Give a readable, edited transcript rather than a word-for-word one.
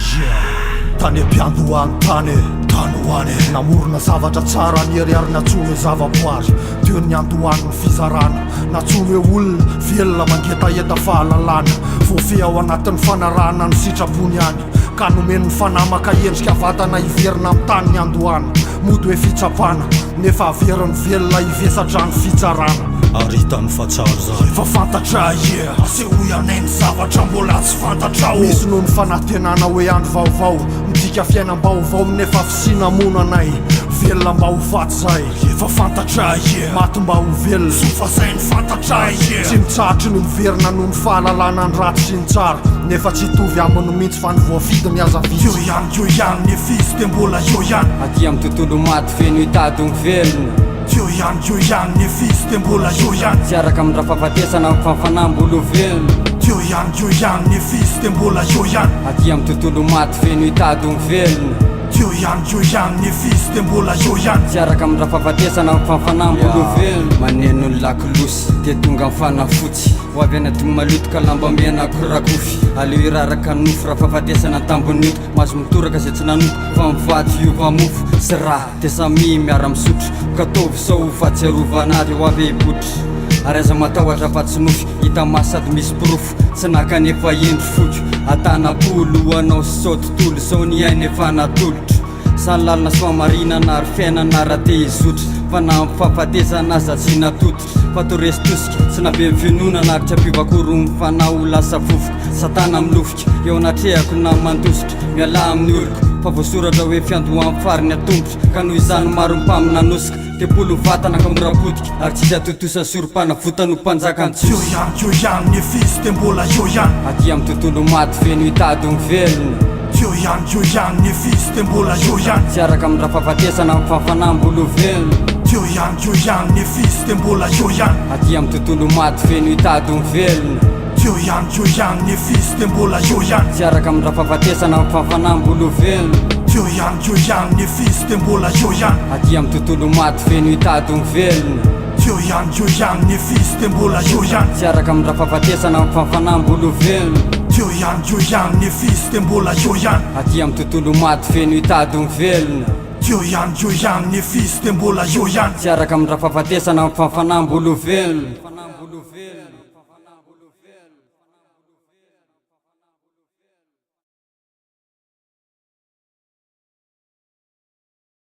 Tany ampiandohany tany tanohany namorona zavatra tsara nieriary natsony zavaboary teo ny andohany ny fizarana natsony hoe olona velona mangetaeta fahalalana voafeha ao anatin'ny fanarahana ny sitrapony any ka nomeny ny fanamaka endrika vatana iverina amin'ny tany ny andohany mody hoe fitsapana nefa averiny velona ivesatra ny fitsarana aritany fatsara zay fa fantatra asehoy anay ny zavatra mbola tsy fantatra misy noho ny fanantenana hoe andro vaovao midika fiainam-baovao nefa fisinamonanay velona mba ho faty zay fa fantatra maty mba ho velona sofa zay ny fantatra tsy mitsahatra no miverina noho ny fahalalana ny raty sy ny tsara nefa tsy hitovy aminy mihitsy fa ny voafidy ny azavizy io ihany ny fizy de mbola io ihany aty amin'ny tontolo maty feno hitady ny velona io ihany ny fizy de mbola io ihany tsy araka amin'ny rafafatesana amin'ny fanfanam-bolo velona io ihany ny fizy de mbola io ihany aty amin'ny tontolo maty feno hitady ny velona io ihany ny fizy de mbola io ihany tsy araka amin'ny rafafatesana amin'ny fanfanam-bolo velona maneno ny lakilosy de tonga amin'ny fanafotsy ho avy anaty malotoka lamba mena korakofy aleo iraraka nofo rafafatesana tambonioto mazo mitoraka zay tsy nanoto fa mivaty fiova mofo sy raha de samy miara misotro katovy sao fatsiarovanazy ho avy hipotry ary aza matahotra fa tsy nofy hita masady misy pirofo tsy nakanefa endry fotro atanapolo anao sy sao tontolo sao ny ainy efa natolotro sany lalina sy famarinana ary fiainana raha te izotro fa na mifahafatesana aza tsy natototro fa toresitosika tsy nabe mifenonana ary tsy ampivakoro mifanao lasa fofoka satana milofika eo anatrehako na mandositra miala amin'ny oriko fa voasoratra hoe fiandohan'ny fariny atombotra ka noho izany maro mpamina nosika tepolo vatana ka morapotika ary tsisy atotosa sorom-pana votano mpanjakany io ihany ny fizy de mbola io ihany aty amin'ny tontolo maty feno hitady ny velona io ihany ny fizy de mbola io ihany tsy araka amin'ny rafafatesana amin'ny fanfanam-bolo velona io ihany ny fizy de mbola io ihany aty amin'ny tontolo maty feno hitady ny velona io ihany ny fizy de mbola io ihany tsy araka amin'ny rafafatesana amin'ny fanfanam-bolo velona io ihany ny fizy de mbola io ihany aty amin'ny tontolo maty feno hitady ny velona io ihany ny fizy de mbola io ihany tsy araka amin'ny rafafatesana amin'ny fanfanam-bolo velona io ihany ny fizy de mbola io ihany aty amin'ny tontolo maty feno hitady ny velona io ihany ny fizy de mbola io ihany tsy araka amin'ny rafafatesana amin'ny fanfanam-bolo velona